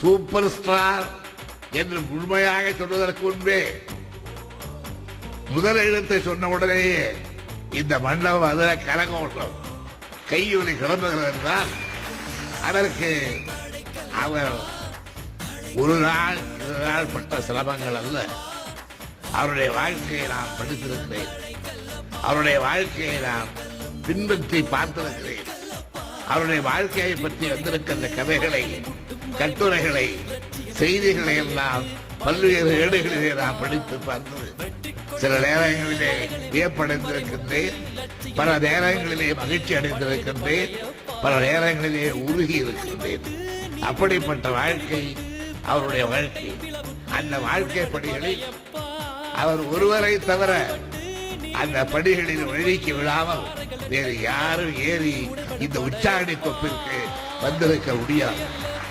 Super star என்று முழுமையாக சொல்வதற்கு முன்பே முதல் எழுத்தை சொன்ன உடனேயே இந்த மண்டபம் அதில் கரகோட்டம் கையொலி கிளம்புகிறது என்றால் அதற்கு அவர் ஒரு நாள் இரு நாள் பட்ட சிரமங்கள் அல்ல. அவருடைய வாழ்க்கையை நான் படித்திருக்கிறேன். அவருடைய வாழ்க்கையை நான் பின்பற்றி பார்த்திருக்கிறேன். அவருடைய வாழ்க்கையை பற்றி வந்திருக்கின்ற கதைகளை, கட்டுரைகளை, செய்திகளை எல்லாம் பல்வேறு ஏடுகளிலே நான் படித்து பார்த்தது. சில நேரங்களிலே வியப்படைந்திருக்கின்றேன், பல நேரங்களிலே மகிழ்ச்சி அடைந்திருக்கின்றேன், பல நேரங்களிலே உருகி இருக்கின்றேன். அப்படிப்பட்ட வாழ்க்கை அவருடைய வாழ்க்கை. அந்த வாழ்க்கை படிகளில் அவர் ஒருவரை தவிர அந்த படிகளில் வழிக்கு விழாமல் வேறு யாரும் ஏறி இந்த உச்சாணி கொப்பிற்கு வந்திருக்க முடியாது.